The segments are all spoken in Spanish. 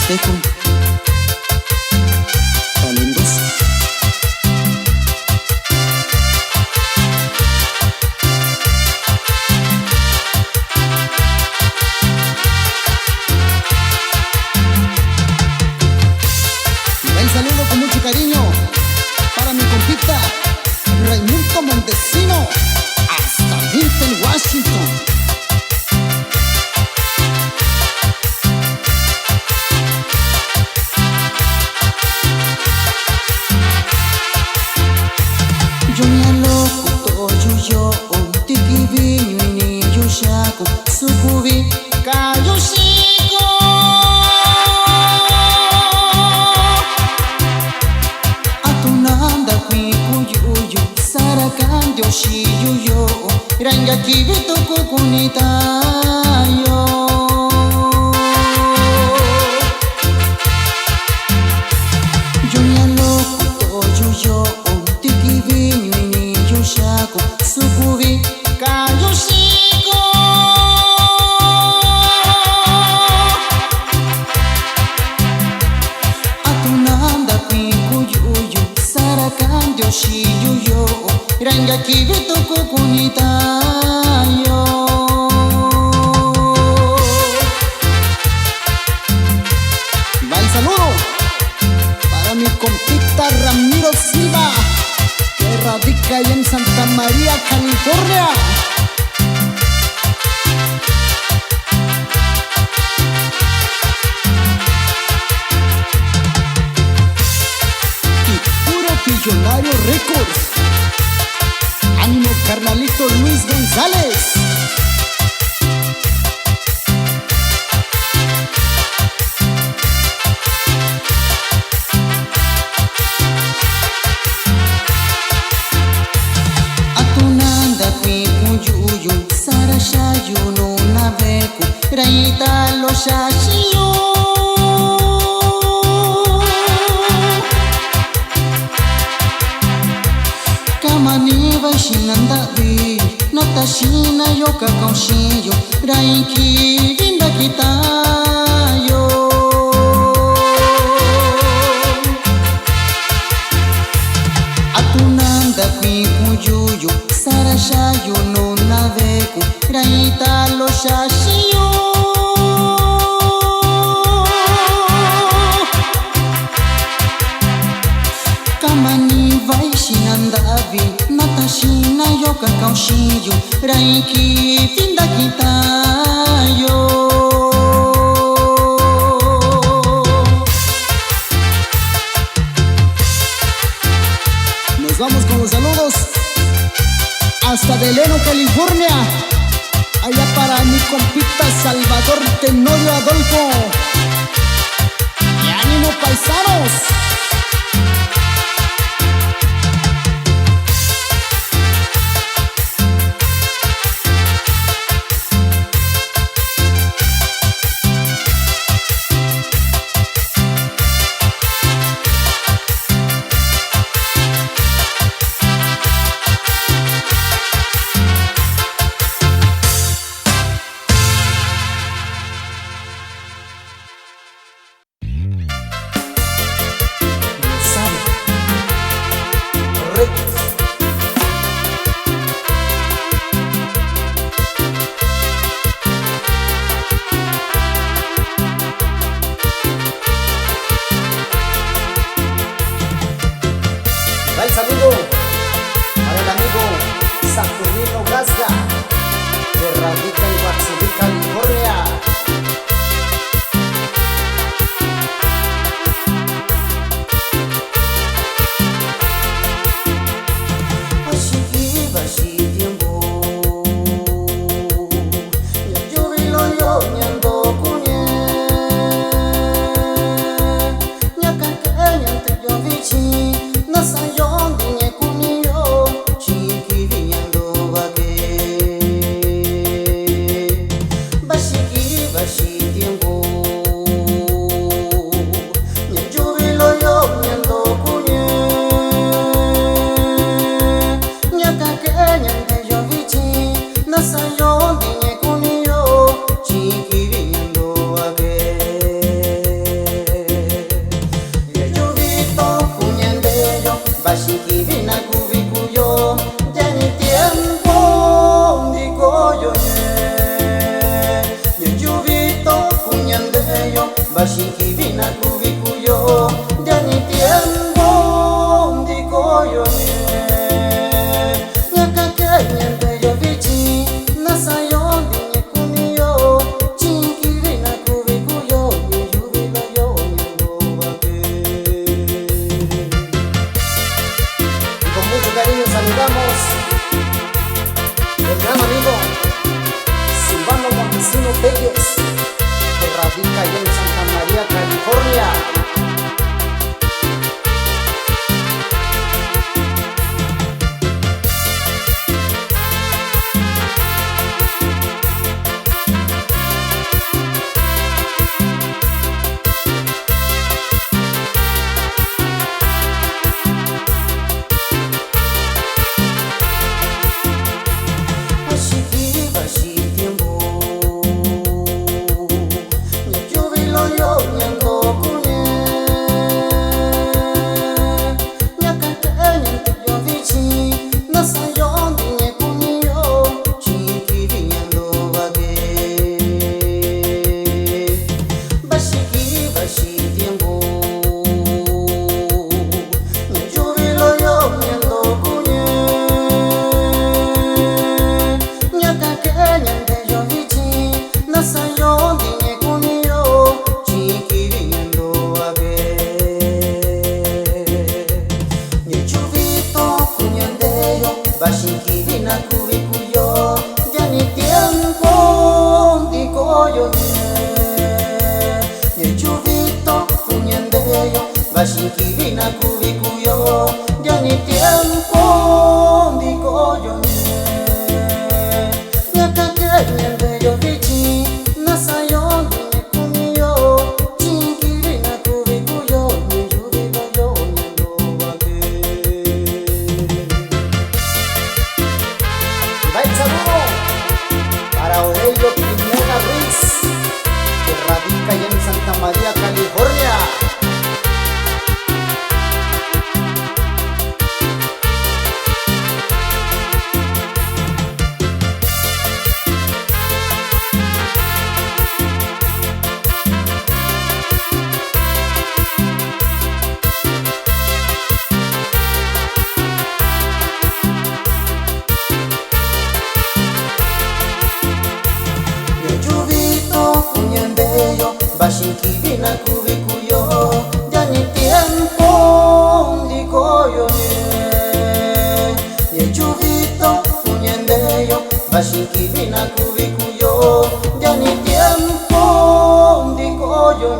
dejo talentos. Un saludo con mucho cariño para mi compita Raimundo Montesino, hasta Vinton, Washington. Yo me aloco, yo, tiki vinho e ninho chaco, sucubi, caiu chico. Atunanda cuico, yuyu, saracan, yoshi, yuyo, ranga kibito kukunita, yo. Yo me aloco, yo, tiki vinho e ninho chaco, sucubi, caiu chico. Atunanda cuico, yuyu, saracan, yoshi, yuyo, ranga kibito kukunita, yo. Va el saludo para mi compita Ramiro Silva, que radica allá en Santa María, California. Y Puro Millonario Records. Ánimo, carnalito Luis González. Atunanda cuico, yuyu, sarashayu, no naveco, raita lo shashiyo. Kamani vai shinandavi, natashina yo kakaunshiyo, raiki vinda kitayo. Atunanda cuico, yuyu, sarashayu, no naveco, raita lo shashiyo. Kamani vai shinandavi, natashina yo kakaunshiyo, raiki vinda kitayo. Nos vamos con los saludos hasta Delano, California, allá para mi compita Salvador Tenorio Adolfo. Y ánimo, paisanos. Bashiki vina kubikuyo Dani tiempo Diko yo Nyaka kenyente yo vichi Nasayo dinye kuniyo Chinki vina kubikuyo Yuvila yo nyangobake. Y con mucho cariño saludamos el gran amigo Silvano Montesino Telles, que radica allá en Santa María, California. Bashikirina kubikuyo Jani tiempo Diko yo Nye chuvito kunyendeyo Bashikirina kubikuyo Jani tiempo Diko yo Nyaka kenyendeyo vichi Nasayo dine kuniyo Chinkirina kubikuyo Nye chuvito yo nyandobake. Va el saludo para Aurelio Pineda Ruiz, que radica allá en Santa María, California. Bashiki vina kubikuyo Jani tiempo Diko yo Nye chuvito kunyendeyo Bashiki vina kubikuyo Jani tiempo Diko yo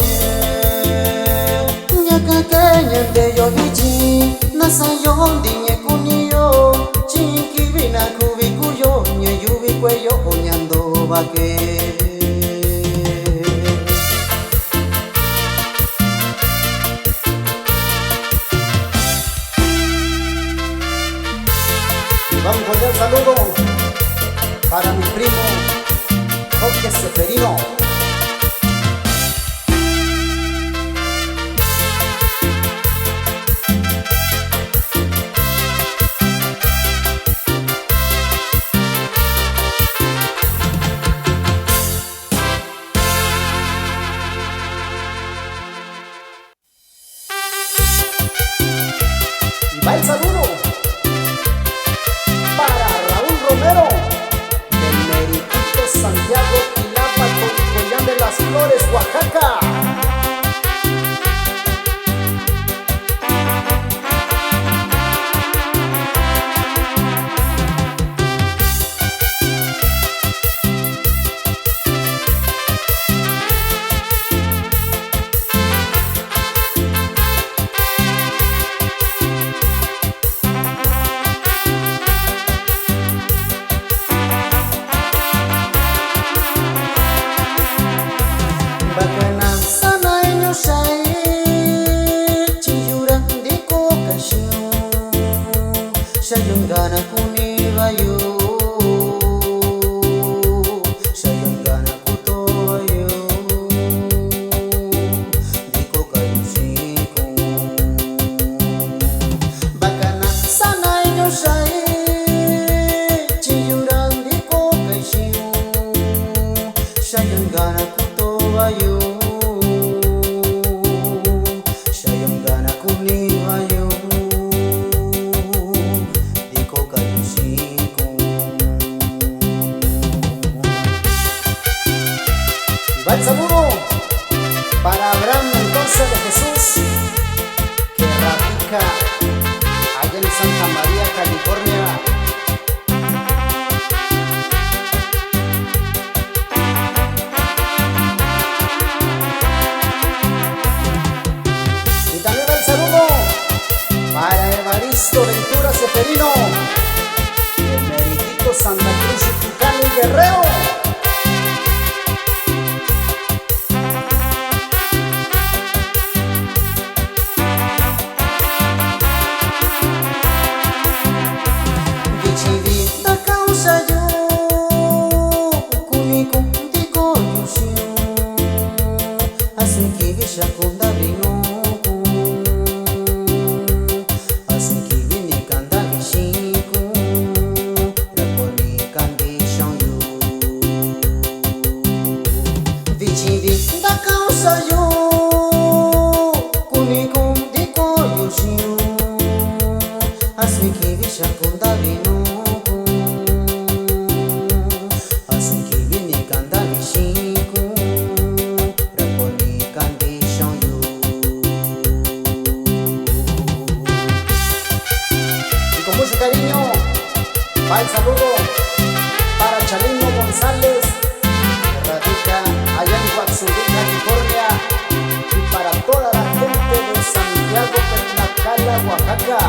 Nyaka kenyendeyo vichi Nasayo dinye kuniyo Chinki vina kubikuyo Nye yubikweyo onyando bake. Vamos a cordial saludo para mi primo Jorge Seferino. Y va el saludo del Meritito Santiago Tilapa, Collán de las Flores, Oaxaca. Sayangana kunibayo Sayangana kutobayo Diko kayo siko Bakana sana inyo say Chiyuran diko kayo siyo Sayangana kutobayo el saludo para Abraham Mendoza de Jesús, que radica allá en Santa María, California. Y también el saludo para Evaristo Ventura Seferino, de Meritito, Santa Cruz, Yucatán y Guerrero. Mucho cariño, va el saludo para Chalino González, que radica allá en Guaxulí, California, y para toda la gente de Santiago, Tlaxcala, Oaxaca.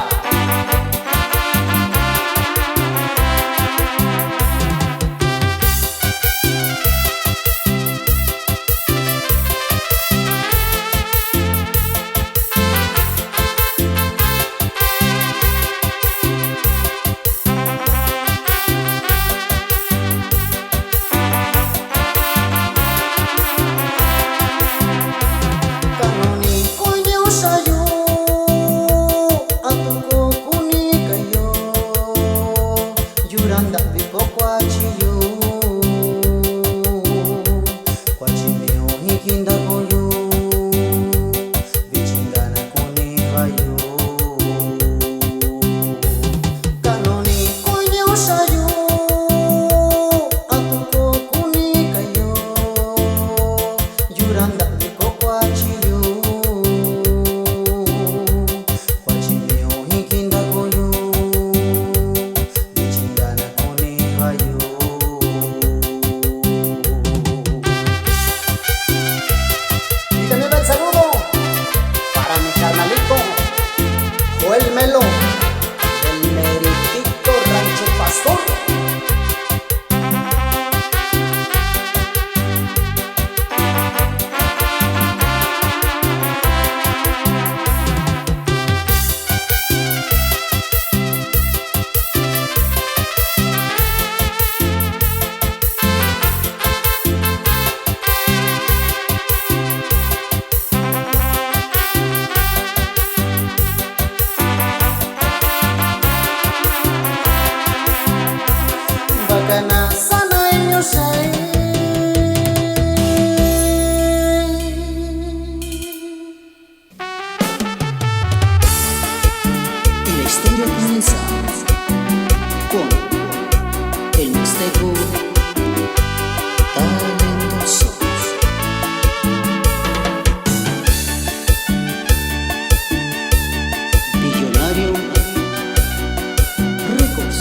El Melo, del Meritito Rancho Pastor. Bacana sana inyosai, Y la historia comienza con el mixteco talentoso. Billonario Records.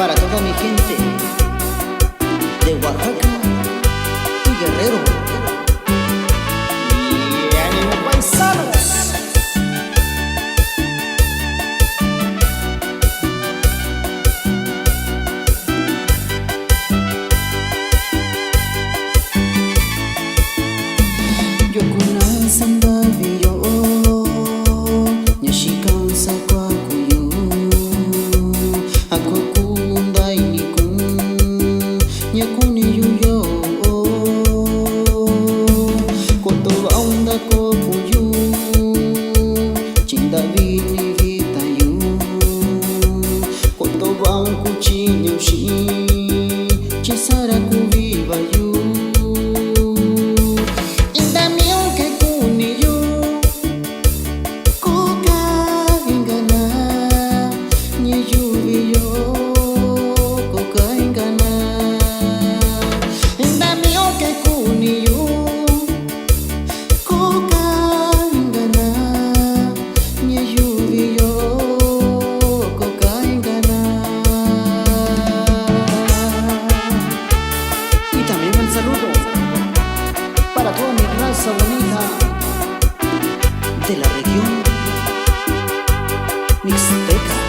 para toda mi gente de Oaxaca y Guerrero. Y ánimo, paisanos. Bonita de la región mixteca.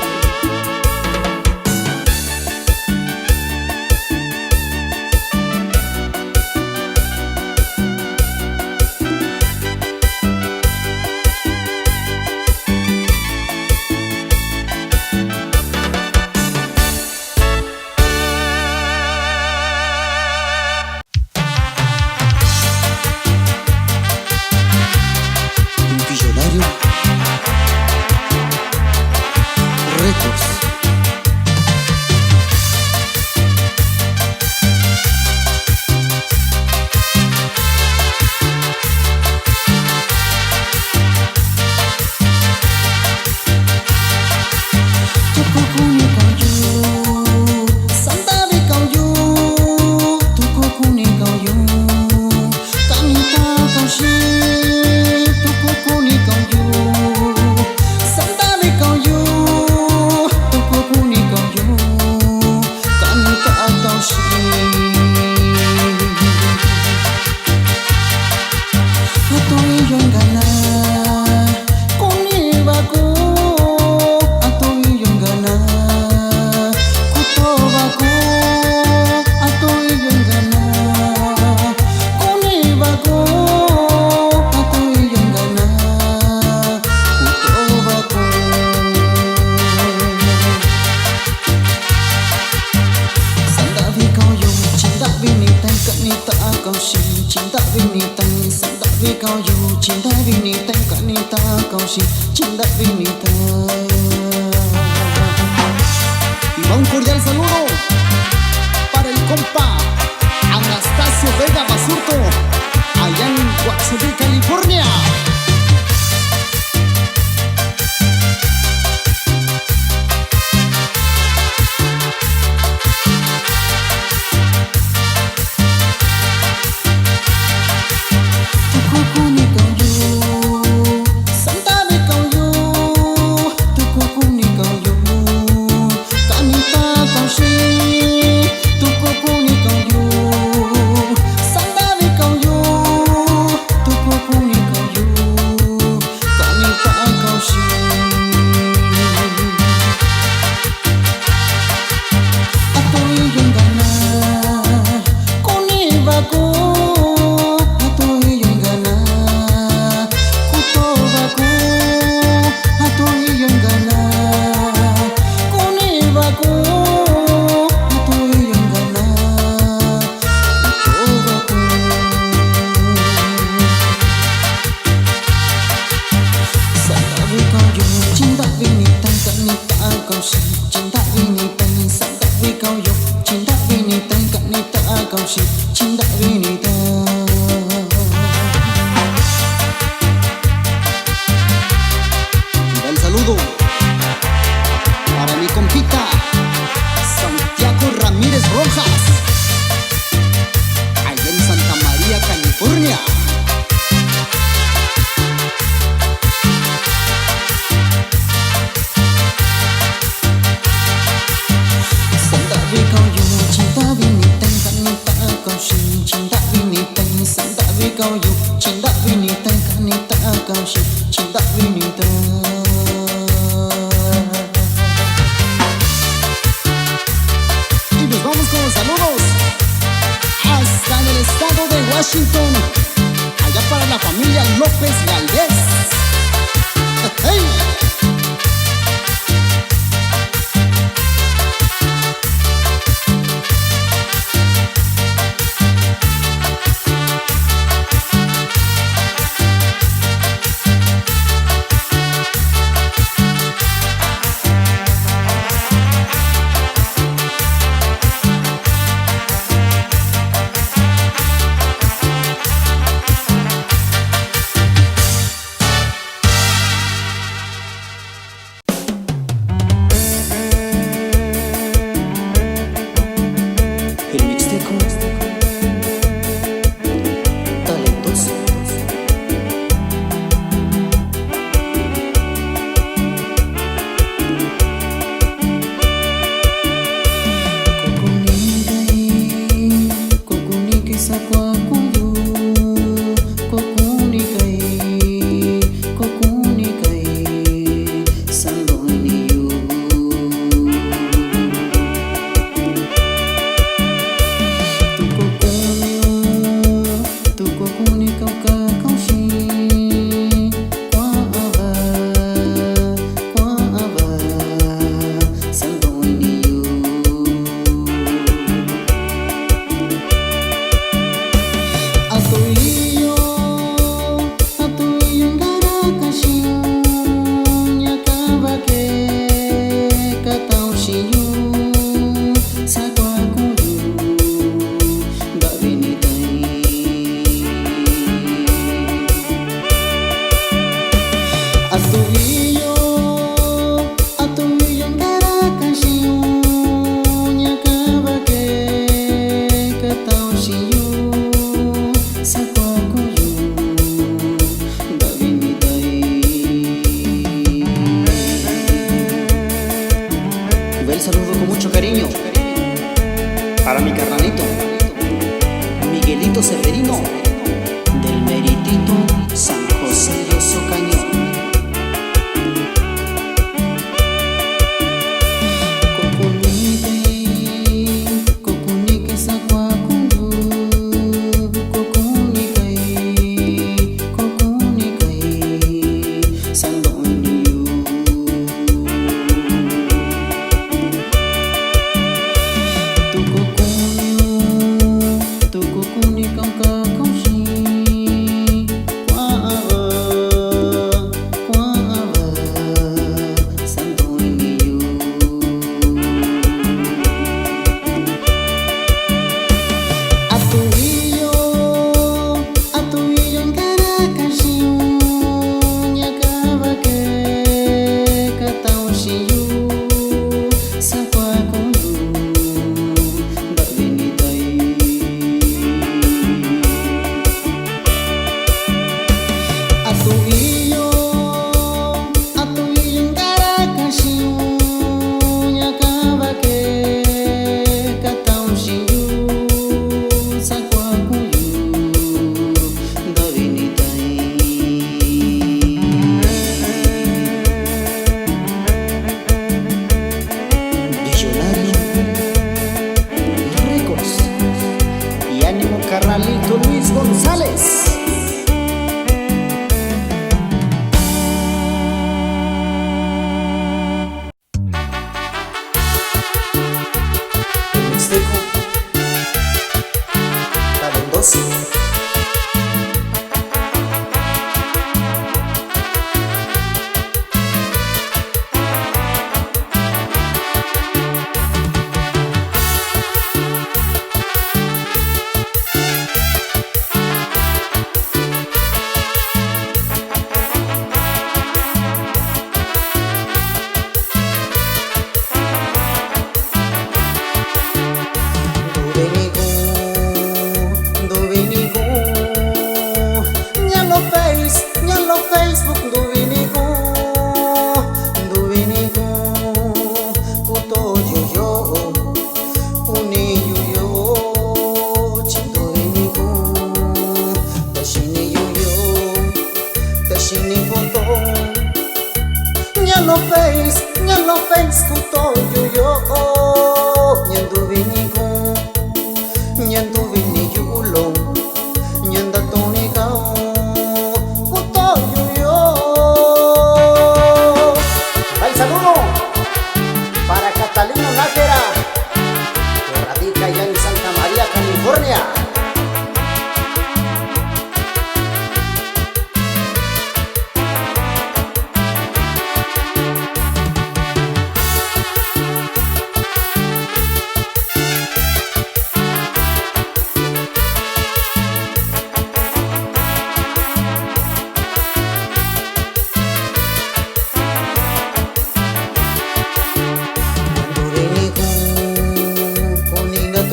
Y va un cordial saludo para el compa Anastasio Vega Basurto, allá en Watsonville, California. El saludo para mi compita Santiago Ramírez Rojas, allá en Santa María, California. Washington, allá para la familia López Galdés. ¡Hey! El Mixteco talentoso. Kokunikai sakwakuyu, kokunikai sandoniyu. Tu kokunika kakaushi, kwa aba sandoniyu. Atuiyo ngarakashiyo, nyakabake kataushiyo, sakwakuyu, babinitai. Atuiyo ngarakashiyo, nyakabake kataushiyo, sakwakuyu, babinitai. Va el saludo con mucho cariño para mi carnalito Miguelito Severino del meritito San José de Oso Cañón. Kokunikai sakwakuyu, kokunikai sandoniyu. Tu kokunika kakaushi,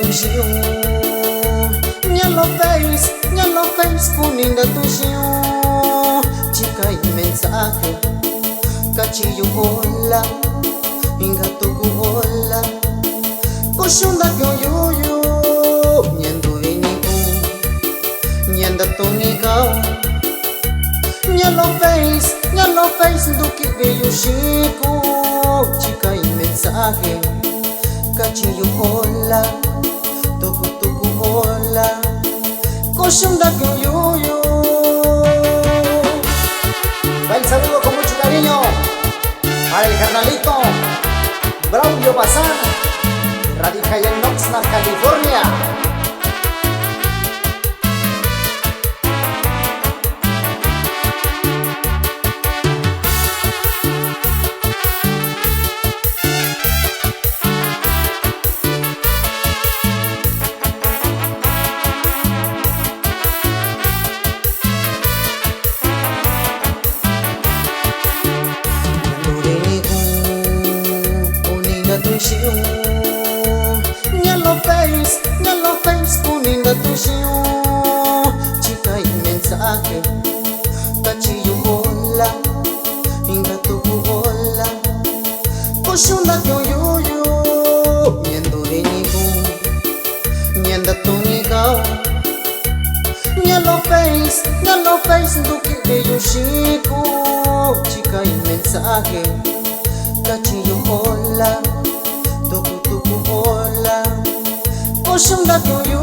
tuyo. Ya lo veis con linda tuyo. Chica y mensaje, cachillo hola, ingato ku hola. Koshunda kyo yo, nyendo viniku, nyenda tonikao. Ya lo veis, duki bello chico. Chica y mensaje, cachillo hola, toku hola. Koshunda kyo yo. Va el saludo con mucho cariño para el carnalito Braulio Bazán, radica allá en Oxnard, California. Ya lo veis con linda tuyo. Chica y mensaje, cachillo hola, ingato ku hola. Koshunda kyo yo, nyendo viniku, nyenda tonikao. Ya lo veis, duki bello chico. Chica y mensaje, cachillo hola, toku hola. Koshunda kyo yo.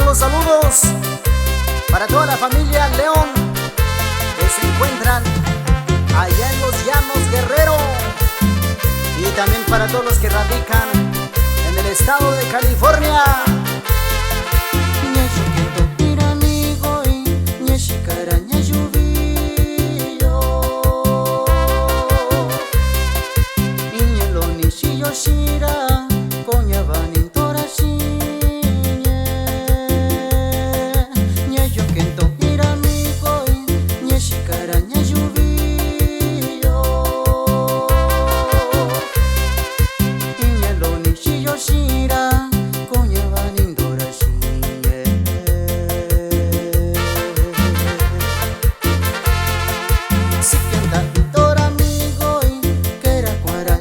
van los saludos para toda la familia León que se encuentran allá en los Llanos Guerrero, y también para todos los que radican en el estado de California. Shira konya banin torashiñe nya yo kento irami koi nya shikara nya yubiyo inya loni shiyo shira konya banin torashiñe sikenda torami koi kera kwara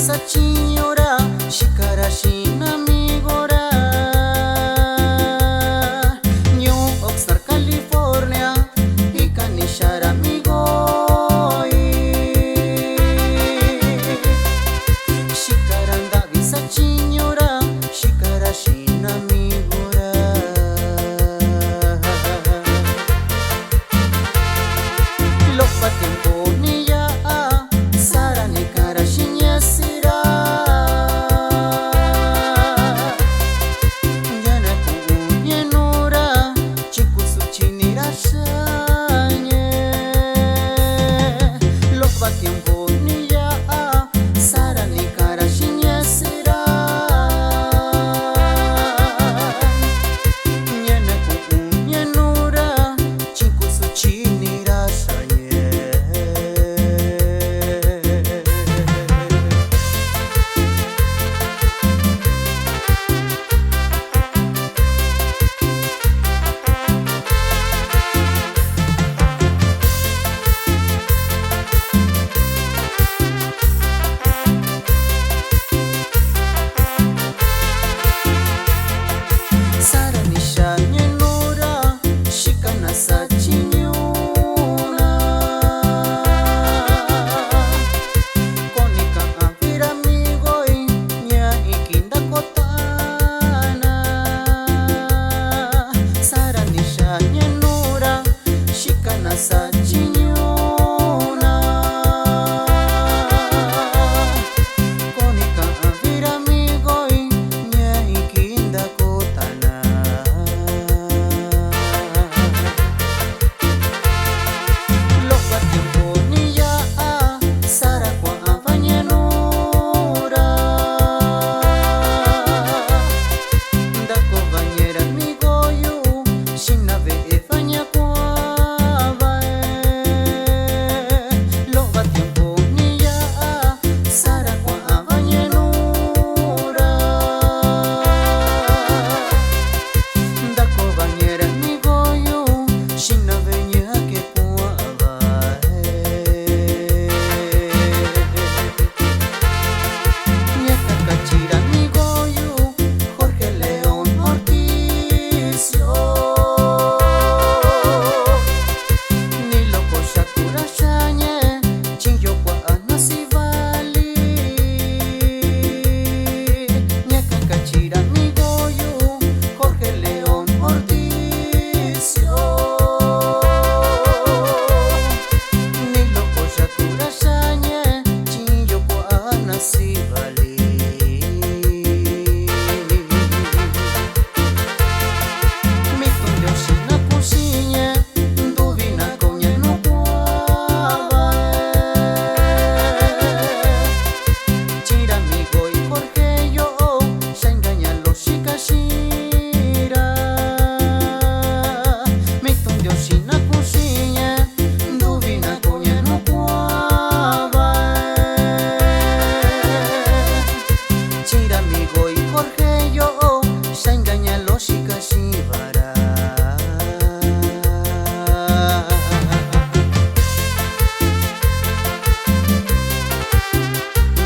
Sachinyora, shikara shinamigora, New Oxnard, California, y Canishara amigo, shikaranda visachinyora, shikara shinamigora. Lo patin niya, sara ni kara shinya sira.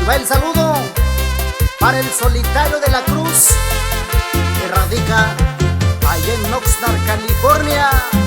va el saludo para el Solitario de la Cruz, que radica allá en Oxnard, California.